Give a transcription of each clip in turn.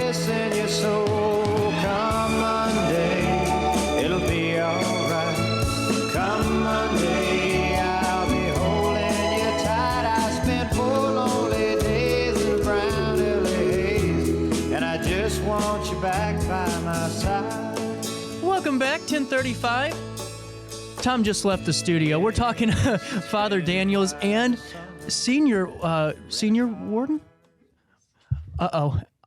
bliss in your soul. Come Monday, it'll be alright. Come Monday, I'll be holding you tight. I spent 4 lonely days in a brown LA haze, and I just want you back by my side. Welcome back, 1035. Tom just left the studio. We're talking Father Daniels and Senior Warden?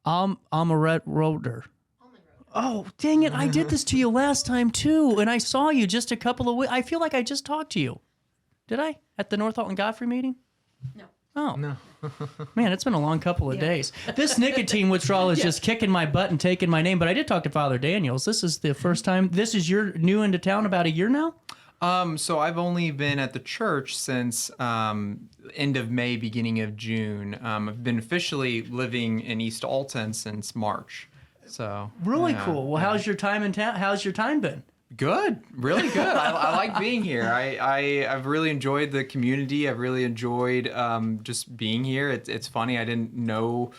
Almonroeder. Oh, dang it. I did this to you last time, too, and I saw you just a couple of weeks. I feel like I just talked to you. Did I? At the North Alton Godfrey meeting? No. Oh. No. Man, it's been a long couple of days. This nicotine withdrawal is just kicking my butt and taking my name, but I did talk to Father Daniels. This is the first time. This is you're new into town about a year now? So I've only been at the church since end of May, beginning of June. I've been officially living in East Alton since March. So Really cool. Well, how's your time in town? How's your time been? good, really good. I like being here. I've really enjoyed the community. I've really enjoyed just being here. It's funny. I didn't know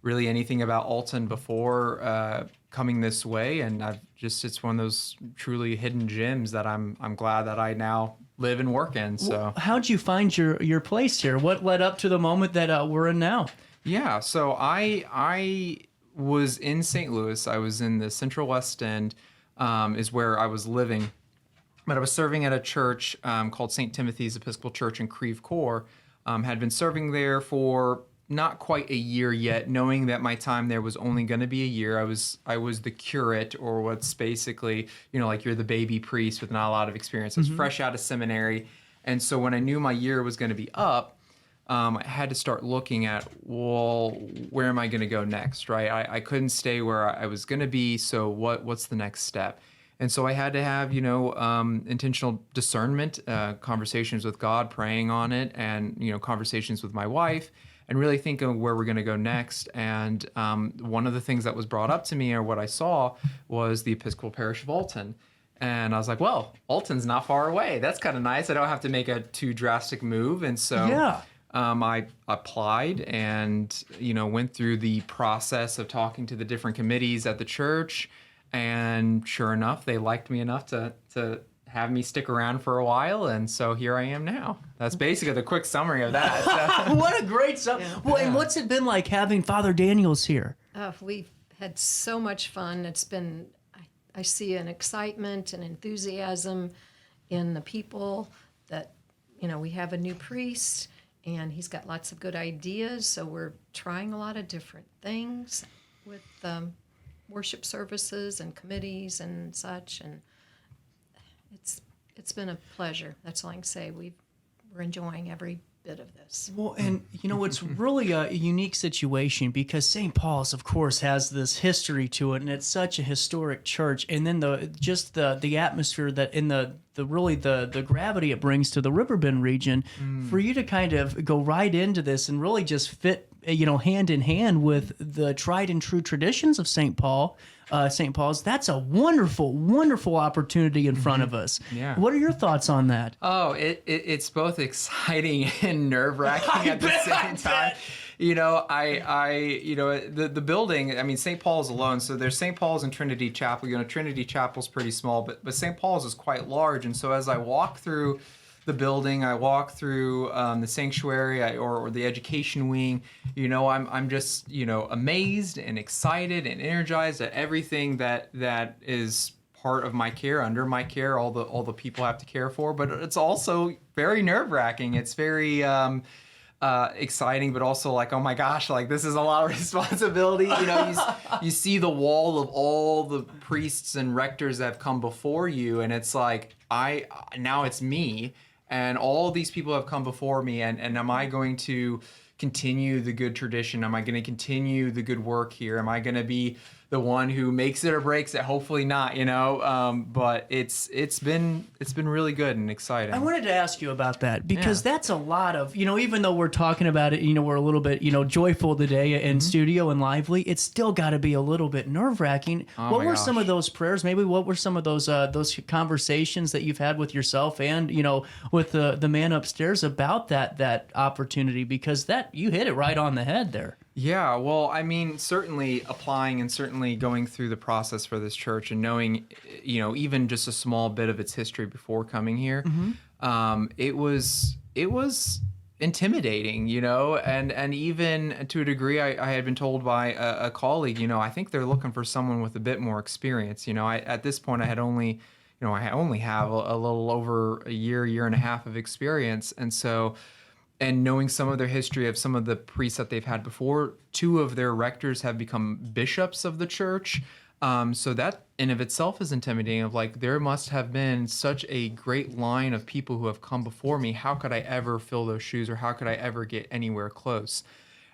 really anything about Alton before coming this way, and it's one of those truly hidden gems that I'm glad that I now live and work in. So how'd you find your place here? What led up to the moment that we're in now? Yeah, so I was in St. Louis. I was in the Central West End, is where I was living, but I was serving at a church called St. Timothy's Episcopal Church in Creve Coeur. Had been serving there for not quite a year yet, knowing that my time there was only going to be a year. I was the curate, or what's basically, like you're the baby priest with not a lot of experience. I was fresh out of seminary. And so when I knew my year was going to be up, I had to start looking at, well, where am I going to go next, right? I couldn't stay where I was going to be, so what's the next step? And so I had to have, intentional discernment, conversations with God, praying on it, and, conversations with my wife, and really think of where we're going to go next. And one of the things that was brought up to me, or what I saw, was the Episcopal Parish of Alton. And I was like, well, Alton's not far away. That's kind of nice. I don't have to make a too drastic move. And so I applied and, went through the process of talking to the different committees at the church. And sure enough, they liked me enough to have me stick around for a while, and so here I am now. That's basically the quick summary of that. What a great summary. Yeah. Well, and what's it been like having Father Daniels here? We've had so much fun. It's been, I see an excitement and enthusiasm in the people that, we have a new priest, and he's got lots of good ideas, so we're trying a lot of different things with worship services and committees and such, and it's been a pleasure. That's all I can say. We're enjoying every bit of this. Well, and it's really a unique situation because St. Paul's, of course, has this history to it, and it's such a historic church. And then the atmosphere that in the gravity it brings to the RiverBend region, for you to kind of go right into this and really just fit hand in hand with the tried and true traditions of St. Paul's, that's a wonderful, wonderful opportunity in front of us. Yeah. What are your thoughts on that? Oh, it's both exciting and nerve-wracking at the same time. The building, I mean, St. Paul's alone, so there's St. Paul's and Trinity Chapel. Trinity Chapel's pretty small, but St. Paul's is quite large. And so as I walk through the building, I walk through the sanctuary or the education wing, I'm just, amazed and excited and energized at everything that is part of my care, under my care, all the people I have to care for. But it's also very nerve-wracking. It's very exciting, but also like, oh my gosh, like this is a lot of responsibility. You see the wall of all the priests and rectors that have come before you, and it's like, now it's me. And all these people have come before me, and am I going to continue the good tradition? Am I going to continue the good work here? Am I going to be the one who makes it or breaks it? Hopefully not, but it's been really good and exciting. I wanted to ask you about that because that's a lot of, even though we're talking about it, we're a little bit, joyful today in studio and lively, it's still got to be a little bit nerve-wracking. What were some of those prayers? Maybe what were some of those conversations that you've had with yourself and, with the man upstairs about that opportunity? Because that you hit it right on the head there. Yeah, well, I mean, certainly applying and certainly going through the process for this church and knowing, even just a small bit of its history before coming here, it was intimidating, and even to a degree, I had been told by a colleague, I think they're looking for someone with a bit more experience. At this point, I only have a little over a year and a half of experience, and so. And knowing some of their history of some of the priests that they've had before, 2 of their rectors have become bishops of the church. So that in of itself is intimidating, of like, there must have been such a great line of people who have come before me. How could I ever fill those shoes, or how could I ever get anywhere close?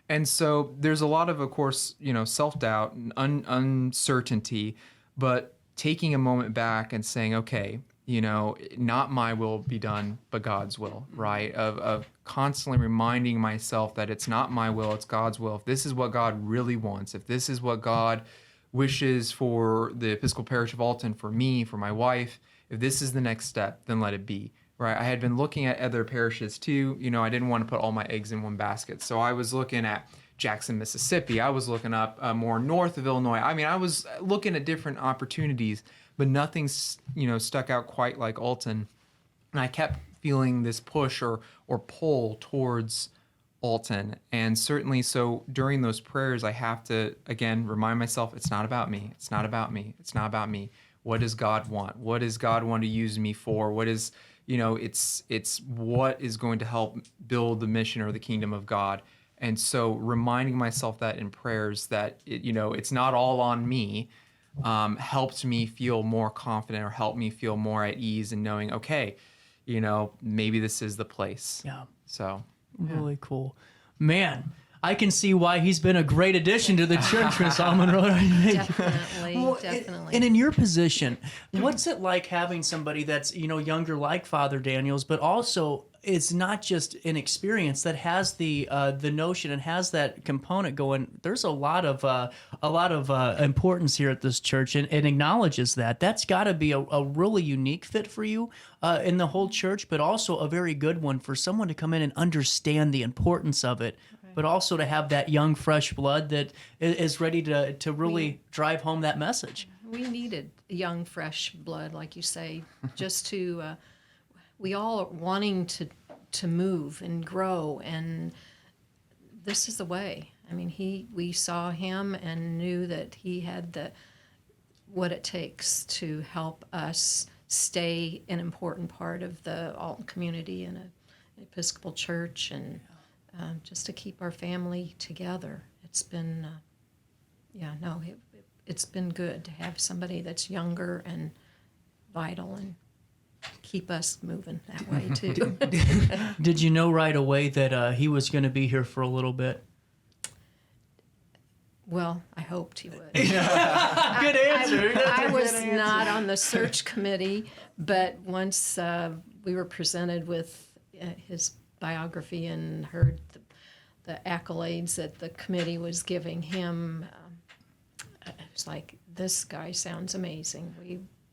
And so there's a lot of course, self-doubt and uncertainty, but taking a moment back and saying, okay, not my will be done, but God's will, right? Of constantly reminding myself that it's not my will, it's God's will. If this is what God really wants, if this is what God wishes for the Episcopal Parish of Alton, for me, for my wife, if this is the next step, then let it be, right? I had been looking at other parishes too. I didn't want to put all my eggs in one basket. So I was looking at Jackson, Mississippi. I was looking up more north of Illinois. I mean, I was looking at different opportunities, but nothing, stuck out quite like Alton. And I kept feeling this push or pull towards Alton. And certainly, so during those prayers, I have to, again, remind myself, it's not about me. It's not about me. It's not about me. What does God want? What does God want to use me for? What is, it's what is going to help build the mission or the kingdom of God. And so reminding myself that in prayers that, it's not all on me, helped me feel more confident, or helped me feel more at ease in knowing, okay, maybe this is the place. Yeah. So really cool, man. I can see why he's been a great addition to the church, Miss Almonroeder. Definitely. And in your position, what's it like having somebody that's younger like Father Daniels, but also it's not just an experience that has the notion and has that component going. There's a lot of importance here at this church, and acknowledges that. That's got to be a really unique fit for you in the whole church, but also a very good one for someone to come in and understand the importance of it. But also to have that young, fresh blood that is ready to really drive home that message. We needed young, fresh blood, like you say, just to, we all are wanting to move and grow, and this is the way. I mean, we saw him and knew that he had what it takes to help us stay an important part of the Alton community and an Episcopal church, and just to keep our family together. It's been, it's been good to have somebody that's younger and vital and keep us moving that way too. Did you know right away that he was going to be here for a little bit? Well, I hoped he would. Good answer. I was not on the search committee, but once we were presented with his biography and heard the accolades that the committee was giving him, it was like, this guy sounds amazing.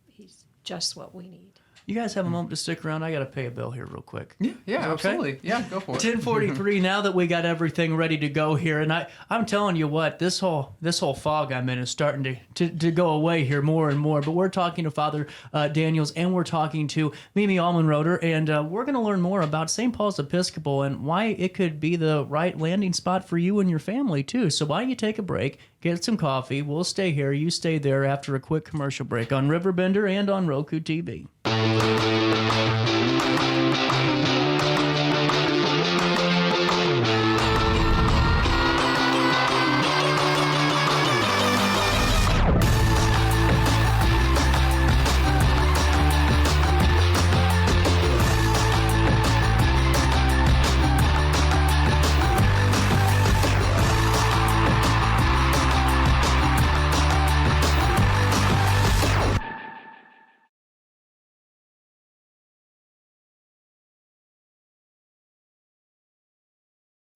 He's just what we need. You guys have a moment to stick around? I got to pay a bill here real quick. Yeah, Okay? absolutely. Yeah, go for it. 10:43. Now that we got everything ready to go here, and I'm telling you what, this whole fog I'm in is starting to go away here more and more. But we're talking to Father Daniels, and we're talking to Mimi Almonroeder, and we're going to learn more about St. Paul's Episcopal and why it could be the right landing spot for you and your family too. So why don't you take a break, get some coffee? We'll stay here. You stay there after a quick commercial break on RiverBender and on Roku TV.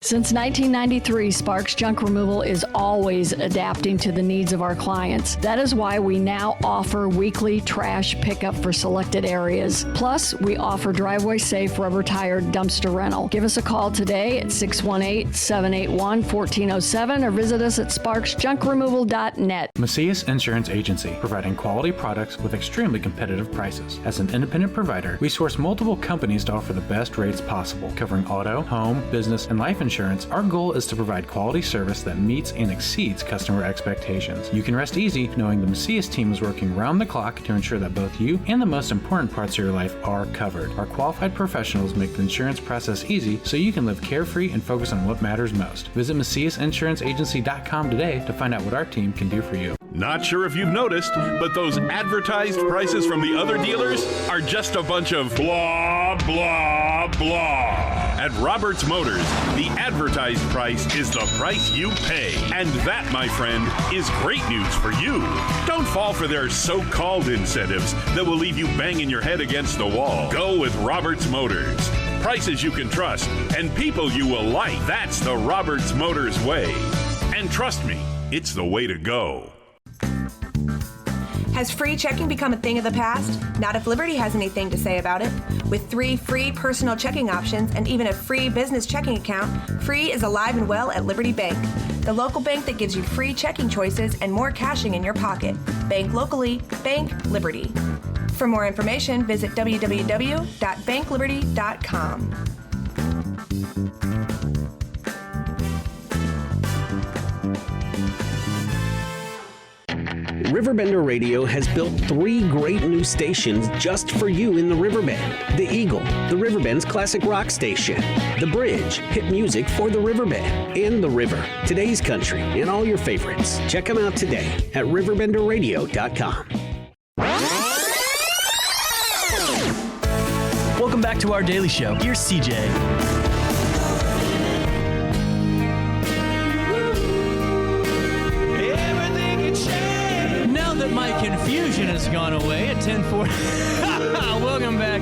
Since 1993, Sparks Junk Removal is always adapting to the needs of our clients. That is why we now offer weekly trash pickup for selected areas. Plus, we offer driveway-safe rubber-tired dumpster rental. Give us a call today at 618-781-1407 or visit us at sparksjunkremoval.net. Macias Insurance Agency, providing quality products with extremely competitive prices. As an independent provider, we source multiple companies to offer the best rates possible, covering auto, home, business, and life insurance. Our goal is to provide quality service that meets and exceeds customer expectations. You can rest easy knowing the Macias team is working round the clock to ensure that both you and the most important parts of your life are covered. Our qualified professionals make the insurance process easy so you can live carefree and focus on what matters most. Visit MaciasInsuranceAgency.com today to find out what our team can do for you. Not sure if you've noticed, but those advertised prices from the other dealers are just a bunch of blah, blah, blah. At Roberts Motors, the advertised price is the price you pay. And that, my friend, is great news for you. Don't fall for their so-called incentives that will leave you banging your head against the wall. Go with Roberts Motors. Prices you can trust and people you will like. That's the Roberts Motors way. And trust me, it's the way to go. Has free checking become a thing of the past? Not if Liberty has anything to say about it. With 3 free personal checking options and even a free business checking account, Free is alive and well at Liberty Bank, the local bank that gives you free checking choices and more cashing in your pocket. Bank locally, bank Liberty. For more information, visit www.bankliberty.com. RiverBender Radio has built 3 great new stations just for you in the Riverbend. The Eagle, the Riverbend's classic rock station. The Bridge, hit music for the Riverbend. And The River, today's country, and all your favorites. Check them out today at RiverBender.com. Welcome back to our daily show. Here's CJ. My confusion has gone away at 10:40. Welcome back.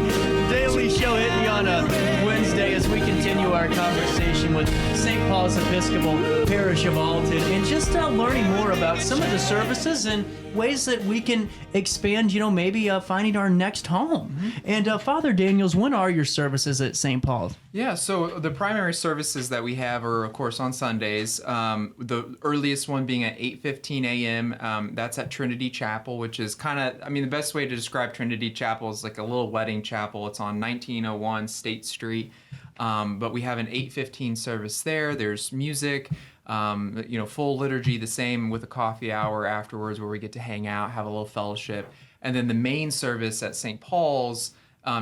Daily Show hitting you on a Wednesday as we continue our conversation with St. Paul's Episcopal Parish of Alton and just learning more about some of the services and ways that we can expand, maybe finding our next home. Mm-hmm. And Father Daniels, when are your services at St. Paul's? Yeah, so the primary services that we have are, of course, on Sundays. The earliest one being at 8:15 a.m. That's at Trinity Chapel, which is the best way to describe Trinity Chapel is like a little wedding chapel. It's on 1901 State Street. But we have an 8:15 service there. There's music, full liturgy, the same with a coffee hour afterwards where we get to hang out, have a little fellowship. And then the main service at St. Paul's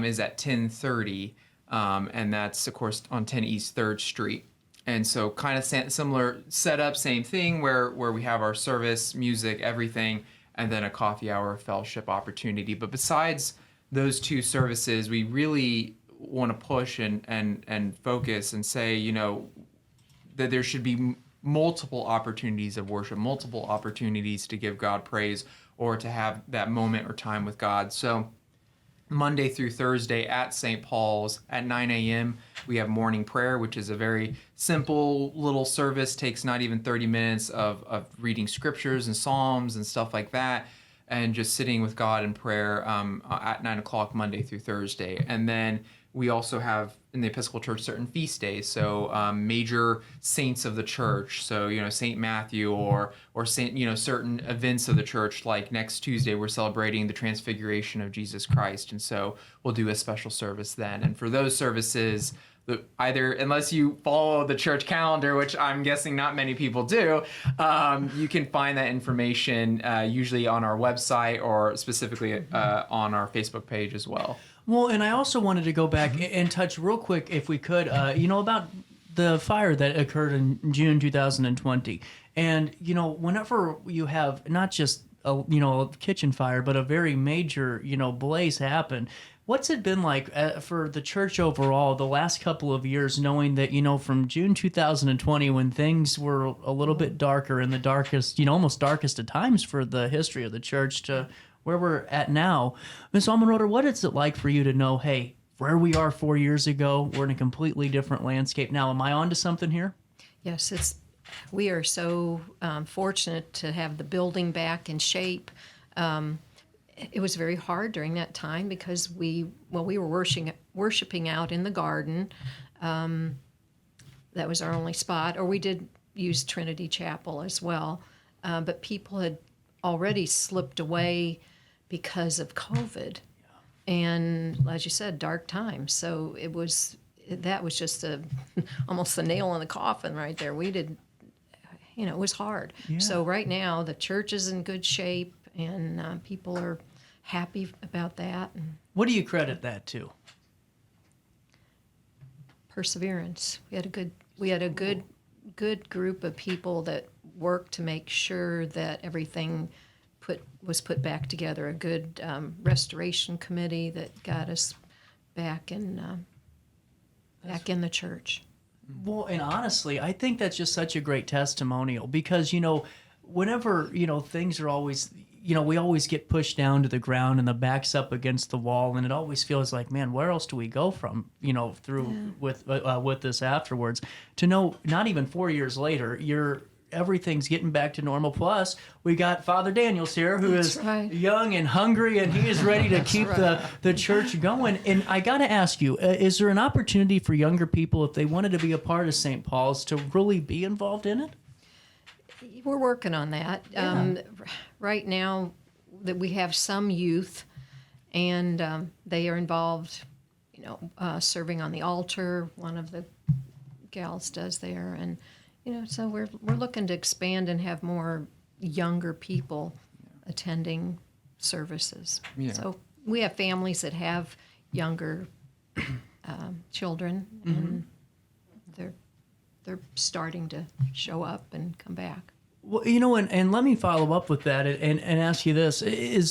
is at 10:30. And that's, of course, on 10 East 3rd Street. And so kind of similar setup, same thing, where we have our service, music, everything, and then a coffee hour fellowship opportunity. But besides those 2 services, we really want to push and focus and say, that there should be multiple opportunities of worship, multiple opportunities to give God praise or to have that moment or time with God. So Monday through Thursday at St. Paul's at 9 a.m. we have morning prayer, which is a very simple little service, takes not even 30 minutes of reading scriptures and psalms and stuff like that, and just sitting with God in prayer at 9 o'clock Monday through Thursday. And then we also have in the Episcopal Church certain feast days, so major saints of the church, so Saint Matthew or Saint certain events of the church. Like next Tuesday we're celebrating the Transfiguration of Jesus Christ, and so we'll do a special service then. And for those services, either, unless you follow the church calendar, which I'm guessing not many people do, you can find that information usually on our website or specifically on our Facebook page as well. Well, and I also wanted to go back and touch real quick, if we could, about the fire that occurred in June 2020. And, whenever you have not just a kitchen fire, but a very major, blaze happen, what's it been like for the church overall the last couple of years, knowing that, from June 2020, when things were a little bit darker in the darkest, almost darkest of times for the history of the church, to where we're at now. Ms. Almonroeder, what is it like for you to know, hey, where we are 4 years ago, we're in a completely different landscape now. Am I onto something here? Yes, we are so fortunate to have the building back in shape. It was very hard during that time because we were worshiping out in the garden. That was our only spot, or we did use Trinity Chapel as well. But people had already slipped away because of COVID. And as you said, dark times. So that was just almost the nail in the coffin right there. It was hard. Yeah. So right now the church is in good shape, and people are happy about that. And What do you credit that to? perseverance. We had a good group of people that worked to make sure that everything was put back together. A good restoration committee that got us back in the church. Well, and honestly, I think that's just such a great testimonial because, whenever, things are always, we always get pushed down to the ground and the back's up against the wall, and it always feels like, man, where else do we go from, with this afterwards? To know not even 4 years later, everything's getting back to normal. Plus, we got Father Daniels here, who is young and hungry, and he is ready to keep the church going. And I got to ask you, is there an opportunity for younger people, if they wanted to be a part of St. Paul's, to really be involved in it? We're working on that. Yeah. Right now, that we have some youth, and they are involved, serving on the altar. One of the gals does there, and so we're looking to expand and have more younger people attending services. Yeah. So we have families that have younger children, and they're starting to show up and come back. Well, and let me follow up with that and ask you this: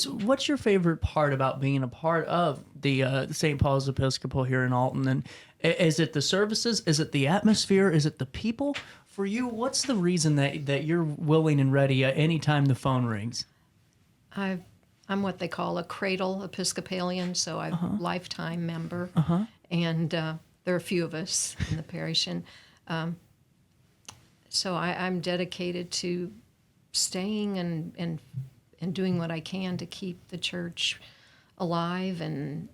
what's your favorite part about being a part of the St. Paul's Episcopal here in Alton? And is it the services? Is it the atmosphere? Is it the people? For you, what's the reason that you're willing and ready anytime the phone rings? I'm what they call a cradle Episcopalian, so I'm a lifetime member, and there are a few of us in the parish, and so I'm dedicated to staying and doing what I can to keep the church alive, and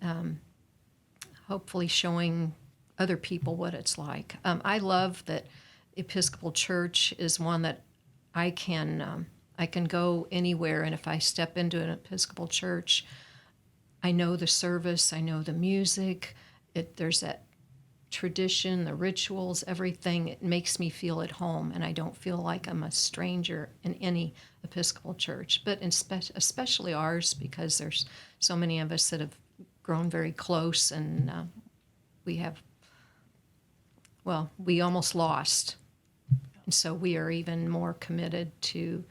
hopefully showing other people what it's like. I love that Episcopal Church is one that I can go anywhere, and if I step into an Episcopal church, I know the service, I know the music. There's that tradition, the rituals, everything. It makes me feel at home, and I don't feel like I'm a stranger in any Episcopal church, but especially ours, because there's so many of us that have grown very close, and we almost lost. And so we are even more committed to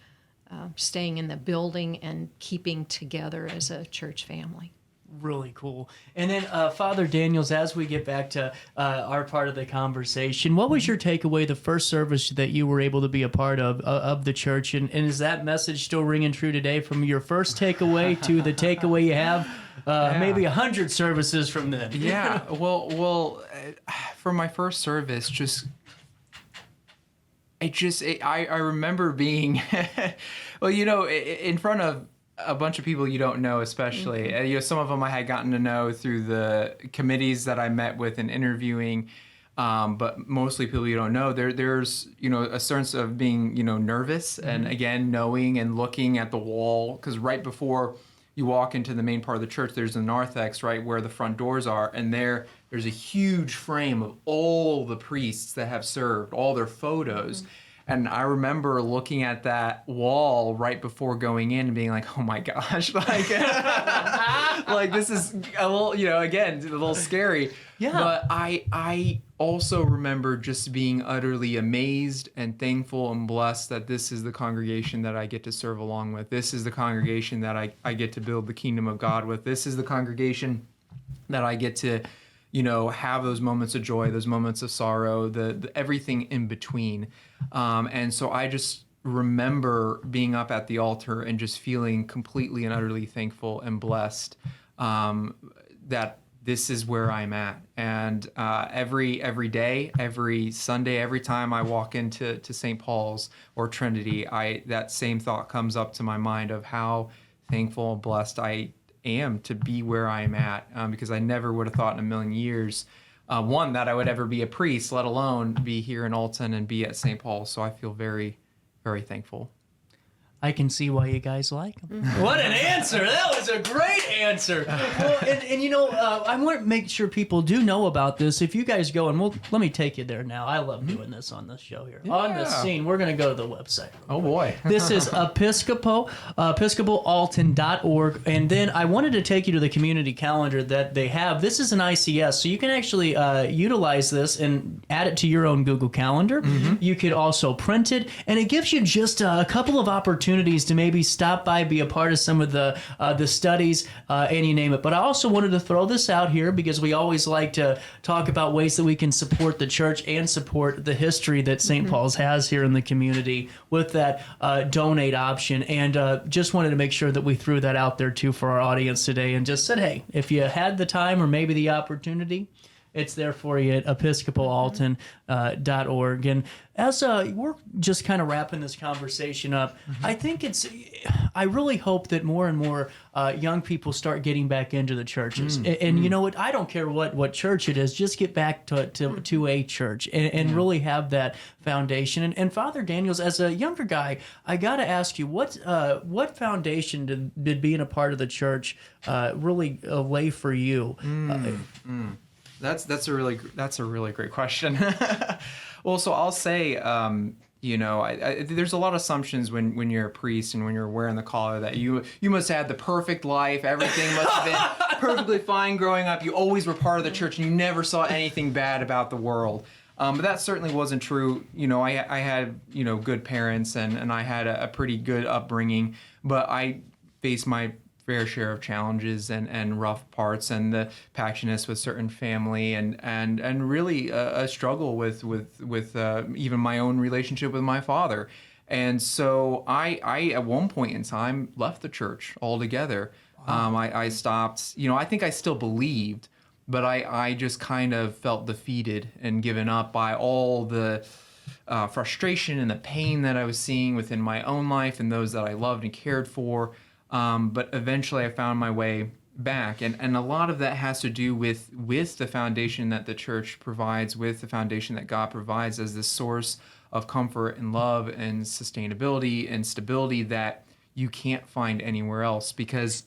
staying in the building and keeping together as a church family. Really cool. And then, Father Daniels, as we get back to our part of the conversation, what was your takeaway the first service that you were able to be a part of the church? And is that message still ringing true today from your first takeaway to the takeaway you have maybe 100 services from then? Yeah. Well, for my first service, I remember being, in front of a bunch of people you don't know, especially. Some of them I had gotten to know through the committees that I met with and interviewing, but mostly people you don't know. There's a sense of being nervous, and again knowing and looking at the wall, because right before you walk into the main part of the church, there's the narthex, right where the front doors are, and there's a huge frame of all the priests that have served, all their photos. And I remember looking at that wall right before going in and being like, oh my gosh, like this is a little, again, a little scary. Yeah. But I also remember just being utterly amazed and thankful and blessed that this is the congregation that I get to serve along with. This is the congregation that I get to build the kingdom of God with. This is the congregation that I get to, have those moments of joy, those moments of sorrow, the everything in between. And so I just remember being up at the altar and just feeling completely and utterly thankful and blessed that this is where I'm at. And every day, every Sunday, every time I walk into St. Paul's or Trinity, that same thought comes up to my mind of how thankful and blessed I am to be where I'm at, because I never would have thought in a million years, one, that I would ever be a priest, let alone be here in Alton and be at St. Paul's. So I feel very, very thankful. I can see why you guys like him. What an answer! That was a great answer. Well, and you know, I want to make sure people do know about this. If you guys go, and let me take you there now. I love doing this on this show here. On the scene, we're going to go to the website. Oh, boy. This is Episcopal-Fr, and then I wanted to take you to the community calendar that they have. This is an ICS, so you can actually utilize this and add it to your own Google Calendar. You could also print it, and it gives you just a couple of opportunities to maybe stop by, be a part of some of the studies, and you name it. But I also wanted to throw this out here because we always like to talk about ways that we can support the church and support the history that St. Paul's has here in the community with that donate option. And just wanted to make sure that we threw that out there too for our audience today and just said, hey, if you had the time or maybe the opportunity, it's there for you at Episcopal-Alton.org. And as we're just kind of wrapping this conversation up, I really hope that more and more young people start getting back into the churches. And you know what? I don't care what church it is. Just get back to a church and really have that foundation. And Father Daniels, as a younger guy, I got to ask you, what foundation did being a part of the church really lay for you? That's a really great question. Well, so I'll say, there's a lot of assumptions when you're a priest and when you're wearing the collar that you must have the perfect life. Everything must have been perfectly fine growing up. You always were part of the church and you never saw anything bad about the world. But that certainly wasn't true. I had, good parents and I had a pretty good upbringing, but I faced my fair share of challenges and rough parts and the patchiness with certain family and really a struggle with even my own relationship with my father. And so I at one point in time left the church altogether. Wow. I stopped, I think I still believed, but I just kind of felt defeated and given up by all the frustration and the pain that I was seeing within my own life and those that I loved and cared for. But eventually I found my way back. And a lot of that has to do with the foundation that the church provides, with the foundation that God provides as this source of comfort and love and sustainability and stability that you can't find anywhere else. Because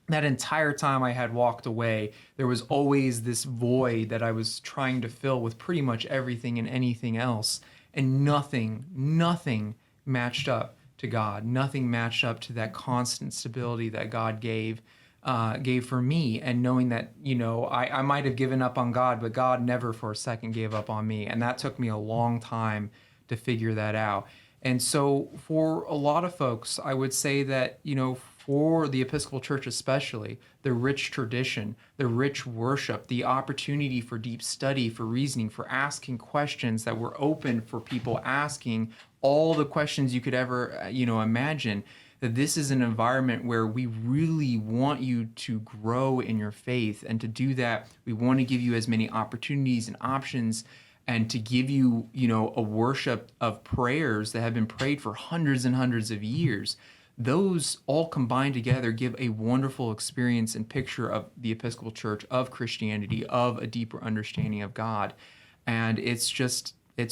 that entire time I had walked away, there was always this void that I was trying to fill with pretty much everything and anything else. And nothing matched up to God. Nothing matched up to that constant stability that God gave for me. And knowing that, I might have given up on God, but God never for a second gave up on me. And that took me a long time to figure that out. And so for a lot of folks, I would say that, for the Episcopal Church especially, the rich tradition, the rich worship, the opportunity for deep study, for reasoning, for asking questions that were open for people asking all the questions you could ever, imagine, that this is an environment where we really want you to grow in your faith. And to do that, we want to give you as many opportunities and options and to give you, a worship of prayers that have been prayed for hundreds and hundreds of years. Those all combined together give a wonderful experience and picture of the Episcopal Church, of Christianity, of a deeper understanding of God. And it's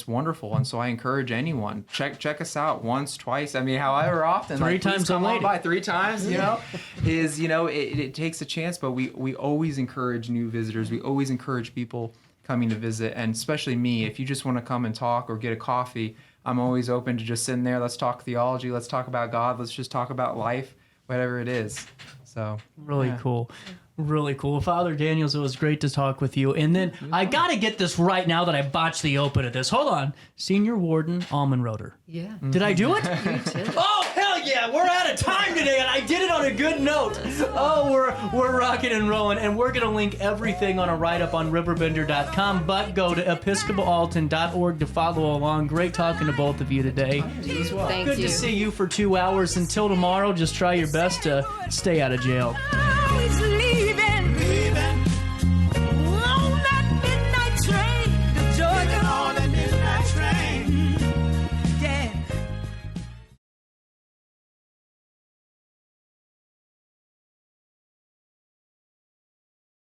wonderful. And so I encourage anyone, check us out once, twice. I mean, however often. Three times come on by 3 times, it takes a chance, but we always encourage new visitors. We always encourage people coming to visit. And especially me, if you just want to come and talk or get a coffee, I'm always open to just sitting there. Let's talk theology. Let's talk about God. Let's just talk about life, whatever it is. So really cool. Really cool. Father Daniels, it was great to talk with you. And then I got to get this right now that I botched the open of this. Hold on. Senior Warden Almonroeder. Yeah. Did I do it? You did. Oh, hell yeah. We're out of time today, and I did it on a good note. Oh, we're rocking and rolling, and we're going to link everything on a write-up on RiverBender.com, but go to Episcopal-Alton.org to follow along. Great talking to both of you today. Thank Good you. to see you for 2 hours. Until tomorrow, just try your best to stay out of jail.